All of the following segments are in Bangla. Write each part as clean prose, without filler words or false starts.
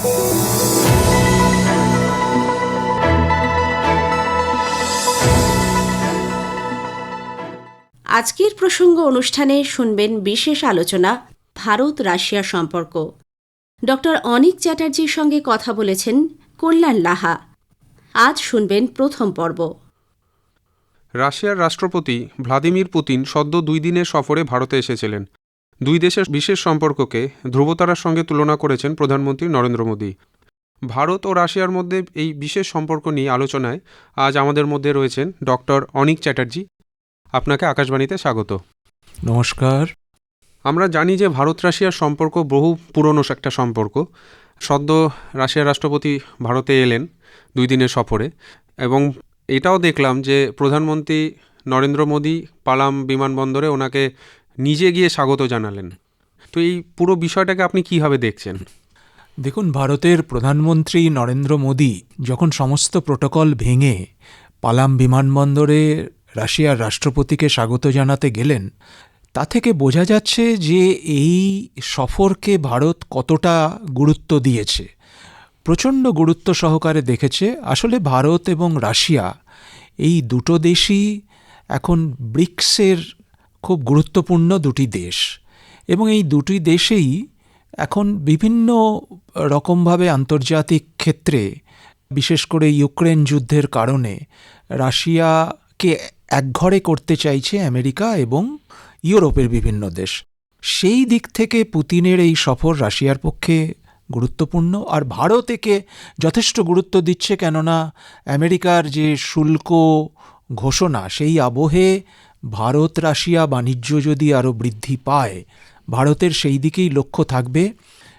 আজকের প্রসঙ্গ অনুষ্ঠানে শুনবেন বিশেষ আলোচনা ভারত রাশিয়া সম্পর্ক। ডক্টর অনিক চ্যাটার্জির সঙ্গে কথা বলেছেন কল্যাণ লাহা। আজ শুনবেন প্রথম পর্ব। রাশিয়ার রাষ্ট্রপতি ভ্লাদিমির পুতিন সদ্য 2 দিনের সফরে ভারতে এসেছিলেন। দুই দেশের বিশেষ সম্পর্ককে ধ্রুবতারার সঙ্গে তুলনা করেছেন প্রধানমন্ত্রী নরেন্দ্র মোদী। ভারত ও রাশিয়ার মধ্যে এই বিশেষ সম্পর্ক নিয়ে আলোচনায় আজ আমাদের মধ্যে রয়েছেন ডক্টর অনিক চ্যাটার্জি। আপনাকে আকাশবাণীতে স্বাগত। নমস্কার। আমরা জানি যে ভারত রাশিয়ার সম্পর্ক বহু পুরনো একটা সম্পর্ক। সদ্য রাশিয়ার রাষ্ট্রপতি ভারতে এলেন 2 দিনের সফরে, এবং এটাও দেখলাম যে প্রধানমন্ত্রী নরেন্দ্র মোদী পালাম বিমানবন্দরে ওনাকে নিজে গিয়ে স্বাগত জানালেন। তো এই পুরো বিষয়টাকে আপনি কীভাবে দেখছেন? দেখুন, ভারতের প্রধানমন্ত্রী নরেন্দ্র মোদী যখন সমস্ত প্রোটোকল ভেঙে পালাম বিমানবন্দরে রাশিয়ার রাষ্ট্রপতিকে স্বাগত জানাতে গেলেন, তা থেকে বোঝা যাচ্ছে যে এই সফরকে ভারত কতটা গুরুত্ব দিয়েছে, প্রচণ্ড গুরুত্ব সহকারে দেখেছে। আসলে ভারত এবং রাশিয়া এই দুটো দেশই এখন ব্রিক্সের খুব গুরুত্বপূর্ণ দুটি দেশ, এবং এই দুটি দেশেই এখন বিভিন্ন রকমভাবে আন্তর্জাতিক ক্ষেত্রে, বিশেষ করে ইউক্রেন যুদ্ধের কারণে রাশিয়াকে একঘরে করতে চাইছে আমেরিকা এবং ইউরোপের বিভিন্ন দেশ। সেই দিক থেকে পুতিনের এই সফর রাশিয়ার পক্ষে গুরুত্বপূর্ণ, আর ভারত একে যথেষ্ট গুরুত্ব দিচ্ছে, কেননা আমেরিকার যে শুল্ক ঘোষণা, সেই আবহে ভারত রাশিয়া বাণিজ্য যদি আরও বৃদ্ধি পায়, ভারতের সেই দিকেই লক্ষ্য থাকবে।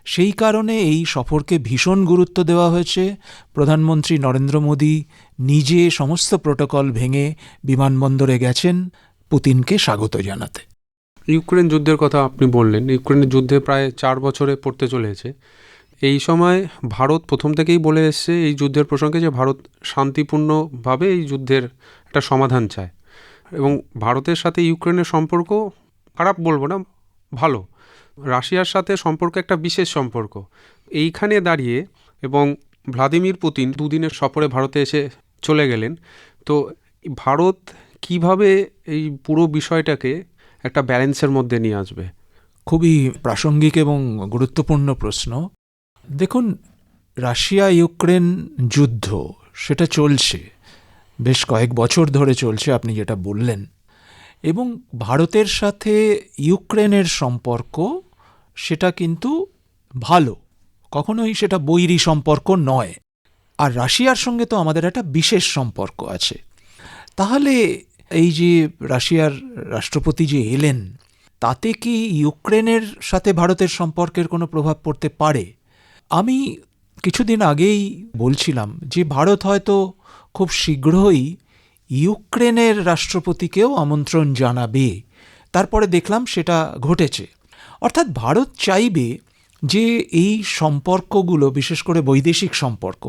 সেই কারণে এই সফরকে ভীষণ গুরুত্ব দেওয়া হয়েছে। প্রধানমন্ত্রী নরেন্দ্র মোদী নিজে সমস্ত প্রোটোকল ভেঙে বিমানবন্দরে গেছেন পুতিনকে স্বাগত জানাতে। ইউক্রেন যুদ্ধের কথা আপনি বললেন। ইউক্রেনের যুদ্ধে প্রায় 4 বছরে পড়তে চলেছে। এই সময় ভারত প্রথম থেকেই বলে এসছে এই যুদ্ধের প্রসঙ্গে যে ভারত শান্তিপূর্ণভাবে এই যুদ্ধের একটা সমাধান চায়, এবং ভারতের সাথে ইউক্রেনের সম্পর্ক খারাপ বলবো না, ভালো। রাশিয়ার সাথে সম্পর্ক একটা বিশেষ সম্পর্ক। এইখানে দাঁড়িয়ে এবং ভ্লাদিমির পুতিন 2 দিনের সফরে ভারতে এসে চলে গেলেন, তো ভারত কিভাবে এই পুরো বিষয়টাকে একটা ব্যালেন্সের মধ্যে নিয়ে আসবে? খুবই প্রাসঙ্গিক এবং গুরুত্বপূর্ণ প্রশ্ন। দেখুন, রাশিয়া ইউক্রেন যুদ্ধ সেটা চলছে, বেশ কয়েক বছর ধরে চলছে, আপনি যেটা বললেন, এবং ভারতের সাথে ইউক্রেনের সম্পর্ক সেটা কিন্তু ভালো, কখনোই সেটা বৈরী সম্পর্ক নয়। আর রাশিয়ার সঙ্গে তো আমাদের একটা বিশেষ সম্পর্ক আছে। তাহলে এই যে রাশিয়ার রাষ্ট্রপতি যে এলেন, তাতে কি ইউক্রেনের সাথে ভারতের সম্পর্কের কোনো প্রভাব পড়তে পারে? আমি কিছুদিন আগেই বলছিলাম যে ভারত হয়তো খুব শীঘ্রই ইউক্রেনের রাষ্ট্রপতিকেও আমন্ত্রণ জানাবে। তারপরে দেখলাম সেটা ঘটেছে। অর্থাৎ ভারত চাইবে যে এই সম্পর্কগুলো, বিশেষ করে বৈদেশিক সম্পর্ক,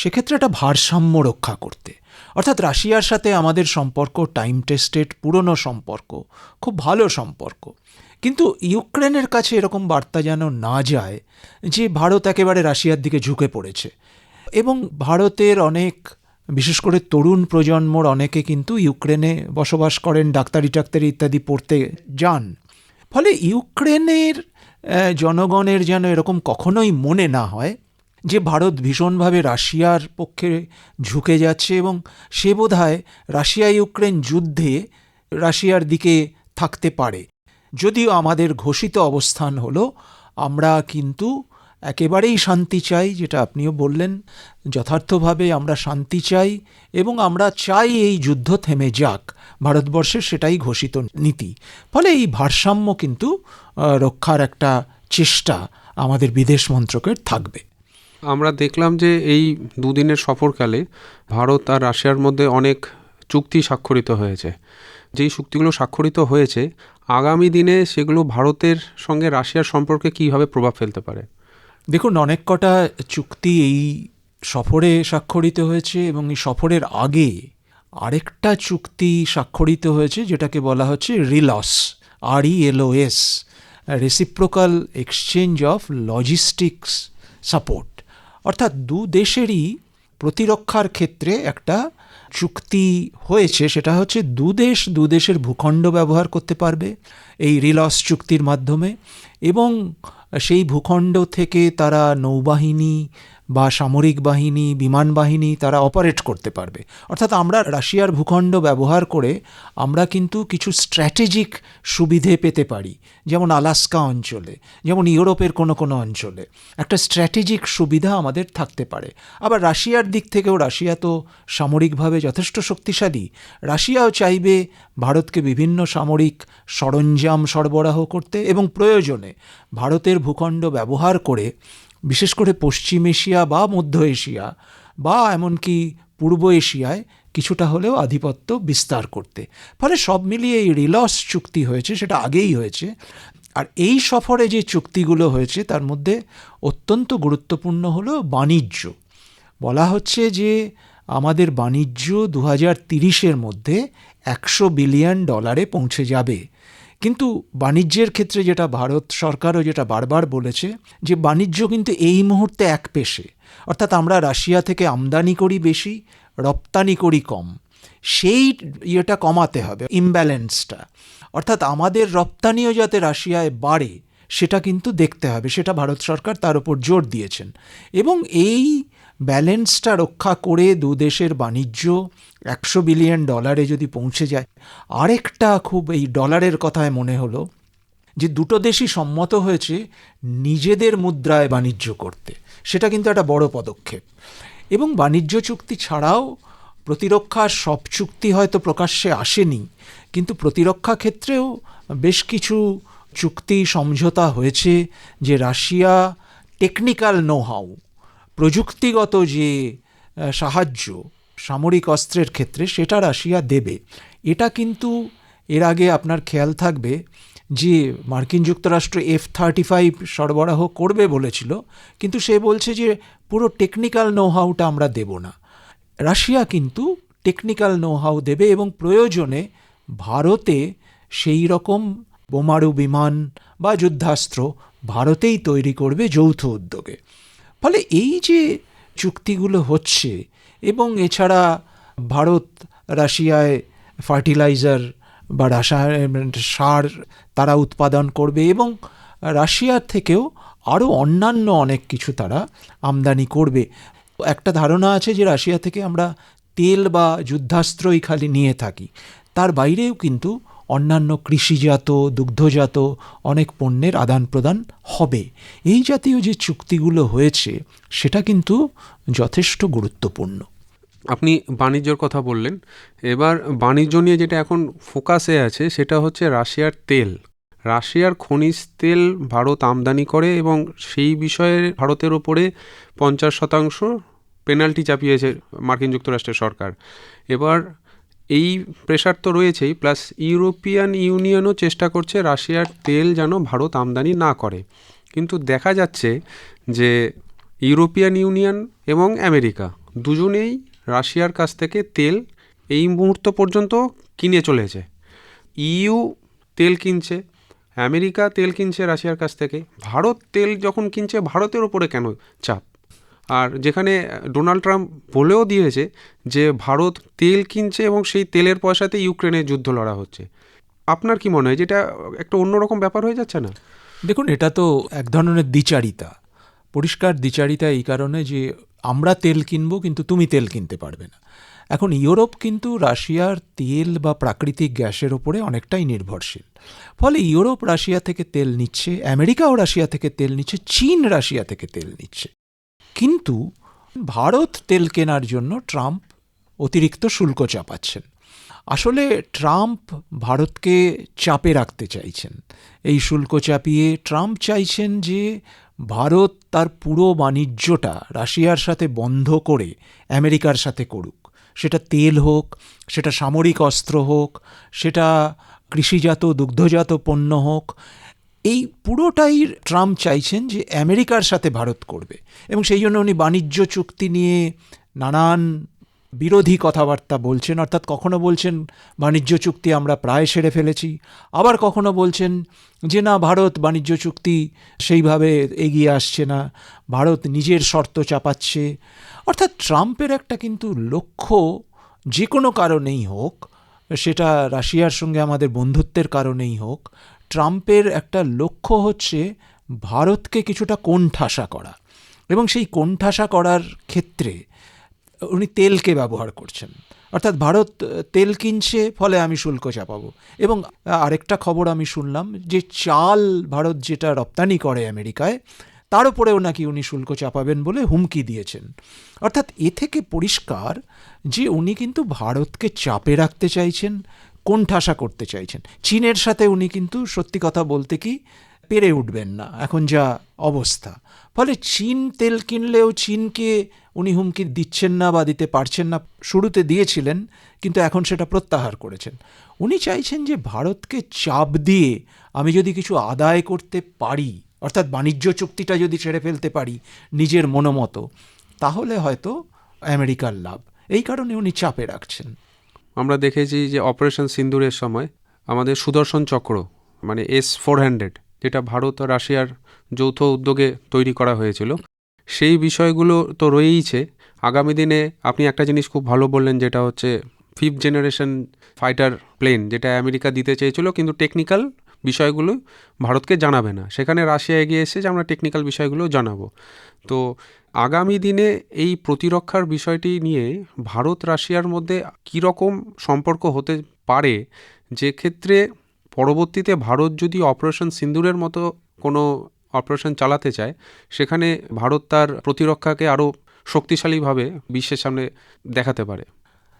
সেক্ষেত্রে একটা ভারসাম্য রক্ষা করতে। অর্থাৎ রাশিয়ার সাথে আমাদের সম্পর্ক টাইম টেস্টেড, পুরনো সম্পর্ক, খুব ভালো সম্পর্ক, কিন্তু ইউক্রেনের কাছে এরকম বার্তা যেন না যায় যে ভারত একেবারে রাশিয়ার দিকে ঝুঁকে পড়েছে। এবং ভারতের অনেক, বিশেষ করে তরুণ প্রজন্মর অনেকে কিন্তু ইউক্রেনে বসবাস করেন, ডাক্তারি ইত্যাদি পড়তে যান। ফলে ইউক্রেনের জনগণের যেন এরকম কখনোই মনে না হয় যে ভারত ভীষণভাবে রাশিয়ার পক্ষে ঝুঁকে যাচ্ছে, এবং সে বোধহয় রাশিয়া ইউক্রেন যুদ্ধে রাশিয়ার দিকে থাকতে পারে। যদিও আমাদের ঘোষিত অবস্থান হলো আমরা কিন্তু একেবারেই শান্তি চাই, যেটা আপনিও বললেন, যথার্থভাবে আমরা শান্তি চাই, এবং আমরা চাই এই যুদ্ধ থেমে যাক। ভারতবর্ষের সেটাই ঘোষিত নীতি। ফলে এই ভারসাম্য কিন্তু রক্ষার একটা চেষ্টা আমাদের বিদেশ মন্ত্রকের থাকবে। আমরা দেখলাম যে এই 2 দিনের সফরকালে ভারত আর রাশিয়ার মধ্যে অনেক চুক্তি স্বাক্ষরিত হয়েছে। যেই চুক্তিগুলো স্বাক্ষরিত হয়েছে, আগামী দিনে সেগুলো ভারতের সঙ্গে রাশিয়ার সম্পর্কে কীভাবে প্রভাব ফেলতে পারে? দেখুন, অনেক কটা চুক্তি এই সফরে স্বাক্ষরিত হয়েছে, এবং এই সফরের আগে আরেকটা চুক্তি স্বাক্ষরিত হয়েছে যেটাকে বলা হচ্ছে reels, RELOS, reciprocal exchange of logistics support. অর্থাৎ দু দেশেরই প্রতিরক্ষার ক্ষেত্রে একটা চুক্তি হয়েছে, সেটা হচ্ছে দু দেশের ভূখণ্ড ব্যবহার করতে পারবে এই রিলস চুক্তির মাধ্যমে, এবং সেই ভূখণ্ড থেকে তারা নৌবাহিনী বা সামরিক বাহিনী, বিমান বাহিনী তারা অপারেট করতে পারবে। অর্থাৎ আমরা রাশিয়ার ভূখণ্ড ব্যবহার করে আমরা কিন্তু কিছু স্ট্র্যাটেজিক সুবিধে পেতে পারি, যেমন আলাস্কা অঞ্চলে, যেমন ইউরোপের কোনো কোনো অঞ্চলে একটা স্ট্র্যাটেজিক সুবিধা আমাদের থাকতে পারে। আবার রাশিয়ার দিক থেকেও, রাশিয়া তো সামরিকভাবে যথেষ্ট শক্তিশালী, রাশিয়াও চাইবে ভারতকে বিভিন্ন সামরিক সরঞ্জাম সরবরাহ করতে, এবং প্রয়োজনে ভারতের ভূখণ্ড ব্যবহার করে বিশেষ করে পশ্চিম এশিয়া বা মধ্য এশিয়া বা এমনকি পূর্ব এশিয়ায় কিছুটা হলেও আধিপত্য বিস্তার করতে। ফলে সব মিলিয়ে এই রিলস চুক্তি হয়েছে, সেটা আগেই হয়েছে। আর এই সফরে যে চুক্তিগুলো হয়েছে তার মধ্যে অত্যন্ত গুরুত্বপূর্ণ হলো বাণিজ্য। বলা হচ্ছে যে আমাদের বাণিজ্য 2030-এর মধ্যে $100 বিলিয়ন পৌঁছে যাবে। কিন্তু বাণিজ্যের ক্ষেত্রে যেটা ভারত সরকারও যেটা বারবার বলেছে, যে বাণিজ্য কিন্তু এই মুহূর্তে একপেশে, অর্থাৎ আমরা রাশিয়া থেকে আমদানি করি বেশি, রপ্তানি করি কম। সেই ইয়েটা কমাতে হবে, ইমব্যালেন্সটা। অর্থাৎ আমাদের রপ্তানিও যাতে রাশিয়ায় বাড়ে সেটা কিন্তু দেখতে হবে, সেটা ভারত সরকার তার উপর জোর দিয়েছেন। এবং এই ব্যালেন্সটা রক্ষা করে দু দেশের বাণিজ্য $100 বিলিয়ন যদি পৌঁছে যায়। আরেকটা খুব এই ডলারের কথায় মনে হলো যে দুটো দেশই সম্মত হয়েছে নিজেদের মুদ্রায় বাণিজ্য করতে, সেটা কিন্তু একটা বড় পদক্ষেপ। এবং বাণিজ্য চুক্তি ছাড়াও প্রতিরক্ষার সব চুক্তি হয়তো প্রকাশ্যে আসেনি, কিন্তু প্রতিরক্ষা ক্ষেত্রেও বেশ কিছু চুক্তি সমঝোতা হয়েছে, যে রাশিয়া টেকনিক্যাল নো-হাউ, প্রযুক্তিগত যে সাহায্য সামরিক অস্ত্রের ক্ষেত্রে সেটা রাশিয়া দেবে। এটা কিন্তু এর আগে আপনার খেয়াল থাকবে যে মার্কিন যুক্তরাষ্ট্র F-35 সরবরাহ করবে বলেছিল, কিন্তু সে বলছে যে পুরো টেকনিক্যাল নো-হাউটা আমরা দেব না। রাশিয়া কিন্তু টেকনিক্যাল নো-হাউ দেবে, এবং প্রয়োজনে ভারতে সেই রকম বোমারু বিমান বা যুদ্ধাস্ত্র ভারতেই তৈরি করবে যৌথ উদ্যোগে। ফলে এই যে চুক্তিগুলো হচ্ছে, এবং এছাড়া ভারত রাশিয়ায় ফার্টিলাইজার বা সার তারা উৎপাদন করবে, এবং রাশিয়ার থেকেও আরও অন্যান্য অনেক কিছু তারা আমদানি করবে। একটা ধারণা আছে যে রাশিয়া থেকে আমরা তেল বা যুদ্ধাস্ত্রই খালি নিয়ে থাকি, তার বাইরেও কিন্তু অন্যান্য কৃষিজাত, দুগ্ধজাত অনেক পণ্যের আদান প্রদান হবে। এই জাতীয় যে চুক্তিগুলো হয়েছে সেটা কিন্তু যথেষ্ট গুরুত্বপূর্ণ। আপনি বাণিজ্যর কথা বললেন, এবার বাণিজ্য নিয়ে যেটা এখন ফোকাসে আছে সেটা হচ্ছে রাশিয়ার তেল। রাশিয়ার খনিজ তেল ভারত আমদানি করে, এবং সেই বিষয়ে ভারতের ওপরে 50% পেনাল্টি চাপিয়েছে মার্কিন যুক্তরাষ্ট্রের সরকার। এবার এই প্রেশার তো রয়েছেই, প্লাস ইউরোপিয়ান ইউনিয়নও চেষ্টা করছে রাশিয়ার তেল যেন ভারত আমদানি না করে। কিন্তু দেখা যাচ্ছে যে ইউরোপিয়ান ইউনিয়ন এবং আমেরিকা দুজনেই রাশিয়ার কাছ থেকে তেল এই মুহূর্ত পর্যন্ত কিনে চলেছে। ইইউ তেল কিনছে, আমেরিকা তেল কিনছে রাশিয়ার কাছ থেকে। ভারত তেল যখন কিনছে, ভারতের ওপরে কেন চাপ? আর যেখানে ডোনাল্ড ট্রাম্প বলেও দিয়েছে যে ভারত তেল কিনছে এবং সেই তেলের পয়সাতে ইউক্রেনে যুদ্ধ লড়া হচ্ছে। আপনার কি মনে হয় যেটা একটা অন্যরকম ব্যাপার হয়ে যাচ্ছে না? দেখুন, এটা তো এক ধরনের দ্বিচারিতা, পরিষ্কার দ্বিচারিতা, এই কারণে যে আমরা তেল কিনবো কিন্তু তুমি তেল কিনতে পারবে না। এখন ইউরোপ কিন্তু রাশিয়ার তেল বা প্রাকৃতিক গ্যাসের ওপরে অনেকটাই নির্ভরশীল। ফলে ইউরোপ রাশিয়া থেকে তেল নিচ্ছে, আমেরিকাও রাশিয়া থেকে তেল নিচ্ছে, চীন রাশিয়া থেকে তেল নিচ্ছে। কিন্তু ভারত তেল কেনার জন্য ট্রাম্প অতিরিক্ত শুল্ক চাপাচ্ছেন। আসলে ট্রাম্প ভারতকে চাপে রাখতে চাইছেন। এই শুল্ক চাপিয়ে ট্রাম্প চাইছেন যে ভারত তার পুরো বাণিজ্যটা রাশিয়ার সাথে বন্ধ করে আমেরিকার সাথে করুক। সেটা তেল হোক, সেটা সামরিক অস্ত্র হোক, সেটা কৃষিজাত দুগ্ধজাত পণ্য হোক, এই পুরোটাই ট্রাম্প চাইছেন যে আমেরিকার সাথে ভারত করবে। এবং সেই জন্য উনি বাণিজ্য চুক্তি নিয়ে নানান বিরোধী কথাবার্তা বলছেন, অর্থাৎ কখনো বলছেন বাণিজ্য চুক্তি আমরা প্রায় সেরে ফেলেছি, আবার কখনো বলছেন যে না, ভারত বাণিজ্য চুক্তি সেইভাবে এগিয়ে আসছে না, ভারত নিজের শর্ত চাপাচ্ছে। অর্থাৎ ট্রাম্পের একটা কিন্তু লক্ষ্য, যে কোনো কারণেই হোক, সেটা রাশিয়ার সঙ্গে আমাদের বন্ধুত্বের কারণেই হোক, ট্রাম্পের একটা লক্ষ্য হচ্ছে ভারতকে কিছুটা কোণঠাসা করা। এবং সেই কোণঠাসা করার ক্ষেত্রে উনি তেলকে ব্যবহার করছেন, অর্থাৎ ভারত তেল কিনছে, ফলে আমি শুল্ক চাপাবো। এবং আরেকটা খবর আমি শুনলাম যে চাল ভারত যেটা রপ্তানি করে আমেরিকায়, তার উপরেও নাকি উনি শুল্ক চাপাবেন বলে হুমকি দিয়েছেন। অর্থাৎ এ থেকে পরিষ্কার যে উনি কিন্তু ভারতকে চাপে রাখতে চাইছেন, কোণঠাসা করতে চাইছেন। চীনের সাথে উনি কিন্তু সত্যি কথা বলতে কি পেরে উঠবেন না এখন যা অবস্থা। ফলে চীন তেল কিনলেও চীনকে উনি হুমকি দিচ্ছেন না বা দিতে পারছেন না। শুরুতে দিয়েছিলেন, কিন্তু এখন সেটা প্রত্যাহার করেছেন। উনি চাইছেন যে ভারতকে চাপ দিয়ে আমি যদি কিছু আদায় করতে পারি, অর্থাৎ বাণিজ্য চুক্তিটা যদি ছেড়ে ফেলতে পারি নিজের মনোমতো, তাহলে হয়তো আমেরিকার লাভ। এই কারণে উনি চাপে রাখছেন। আমরা দেখেছি যে অপারেশন সিন্দুরের সময় আমাদের সুদর্শন চক্র, মানে S-400, যেটা ভারত ও রাশিয়ার যৌথ উদ্যোগে তৈরি করা হয়েছিল, সেই বিষয়গুলো তো রয়েইছে। আগামী দিনে আপনি একটা জিনিস খুব ভালো বললেন, যেটা হচ্ছে 5th জেনারেশন ফাইটার প্লেন, যেটা আমেরিকা দিতে চেয়েছিল, কিন্তু টেকনিক্যাল বিষয়গুলো ভারতকে জানাবে না। সেখানে রাশিয়া এগিয়ে এসেছে যে আমরা টেকনিক্যাল বিষয়গুলো জানাবো। তো আগামী দিনে এই প্রতিরক্ষার বিষয়টি নিয়ে ভারত রাশিয়ার মধ্যে কীরকম সম্পর্ক হতে পারে, যে ক্ষেত্রে পরবর্তীতে ভারত যদি অপারেশন সিন্দুরের মতো কোনো অপারেশন চালাতে চায়, সেখানে ভারত তার প্রতিরক্ষাকে আরও শক্তিশালীভাবে বিশ্বের সামনে দেখাতে পারে।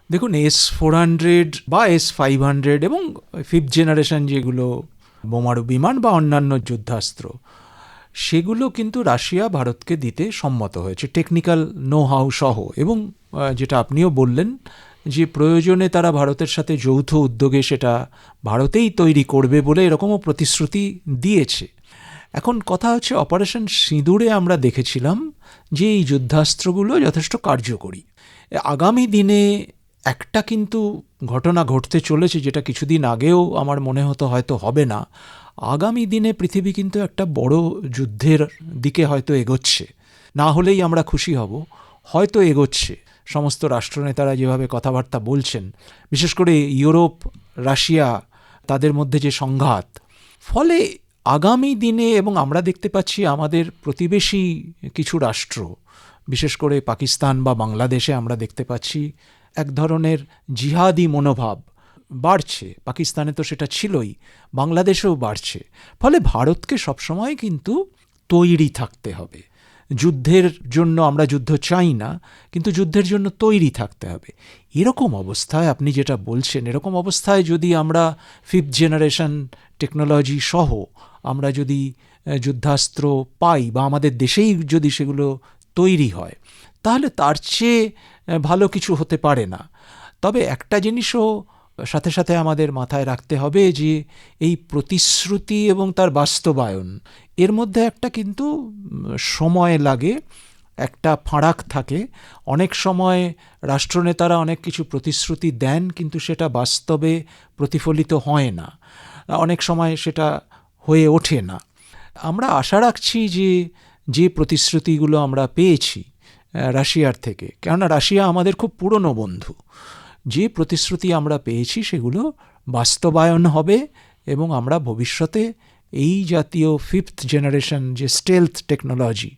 দেখুন, S-400 বা S-500 এবং 5th জেনারেশন যেগুলো বোমারু বিমান বা অন্যান্য যুদ্ধাস্ত্র, সেগুলো কিন্তু রাশিয়া ভারতকে দিতে সম্মত হয়েছে টেকনিক্যাল নো হাউ সহ। এবং যেটা আপনিও বললেন যে প্রয়োজনে তারা ভারতের সাথে যৌথ উদ্যোগে সেটা ভারতেই তৈরি করবে বলে এরকমও প্রতিশ্রুতি দিয়েছে। এখন কথা হচ্ছে, অপারেশন সিঁদুরে আমরা দেখেছিলাম যে এই যুদ্ধাস্ত্রগুলো যথেষ্ট কার্যকরী। আগামী দিনে একটা কিন্তু ঘটনা ঘটতে চলেছে, যেটা কিছুদিন আগেও আমার মনে হতো হয়তো হবে না। আগামী দিনে পৃথিবী কিন্তু একটা বড় যুদ্ধের দিকে হয়তো এগোচ্ছে। না হলেই আমরা খুশি হব, হয়তো এগোচ্ছে। সমস্ত রাষ্ট্রনেতারা যেভাবে কথাবার্তা বলছেন, বিশেষ করে ইউরোপ, রাশিয়া, তাদের মধ্যে যে সংঘাত, ফলে আগামী দিনে, এবং আমরা দেখতে পাচ্ছি আমাদের প্রতিবেশী কিছু রাষ্ট্র, বিশেষ করে পাকিস্তান বা বাংলাদেশে আমরা দেখতে পাচ্ছি এক ধরনের জিহাদি মনোভাব বাড়ছে। পাকিস্তানে তো সেটা ছিলই, বাংলাদেশেও বাড়ছে। ফলে ভারতকে সবসময় কিন্তু তৈরি থাকতে হবে। যুদ্ধের জন্য আমরা যুদ্ধ চাই না, কিন্তু যুদ্ধের জন্য তৈরি থাকতে হবে। এরকম অবস্থায় আপনি যেটা বলছেন, এরকম অবস্থায় যদি আমরা 5th জেনারেশন টেকনোলজি সহ আমরা যদি যুদ্ধাস্ত্র পাই, বা আমাদের দেশেই যদি সেগুলো তৈরি হয়, তাহলে তার চেয়ে ভালো কিছু হতে পারে না। তবে একটা জিনিসও সাথে সাথে আমাদের মাথায় রাখতে হবে যে এই প্রতিশ্রুতি এবং তার বাস্তবায়ন, এর মধ্যে একটা কিন্তু সময় লাগে, একটা ফারাক থাকে। অনেক সময় রাষ্ট্রনেতারা অনেক কিছু প্রতিশ্রুতি দেন, কিন্তু সেটা বাস্তবে প্রতিফলিত হয় না, অনেক সময় সেটা হয়ে ওঠে না। আমরা আশা রাখছি যে যে প্রতিশ্রুতিগুলো আমরা পেয়েছি রাশিয়ার থেকে, কেননা রাশিয়া আমাদের খুব পুরনো বন্ধু, যে প্রতিশ্রুতি আমরা পেয়েছি সেগুলো বাস্তবায়ন হবে এবং আমরা ভবিষ্যতে এই জাতীয় 5th জেনারেশন যে স্টেলথ টেকনোলজি,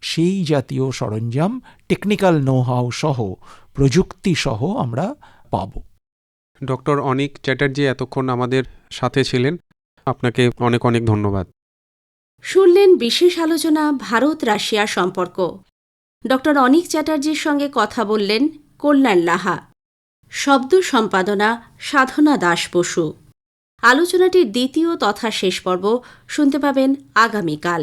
সেই জাতীয় সরঞ্জাম, টেকনিক্যাল নো হাউ সহ, প্রযুক্তি সহ আমরা পাব। ডক্টর অনিক চ্যাটার্জি এতক্ষণ আমাদের সাথে ছিলেন, আপনাকে অনেক অনেক ধন্যবাদ। শুনলেন বিশেষ আলোচনা ভারত রাশিয়া সম্পর্ক। ডক্টর অনিক চ্যাটার্জির সঙ্গে কথা বললেন কল্যাণ লাহা। শব্দ সম্পাদনা সাধনা দাস বসু। আলোচনাটির দ্বিতীয় তথা শেষ পর্ব শুনতে পাবেন আগামীকাল।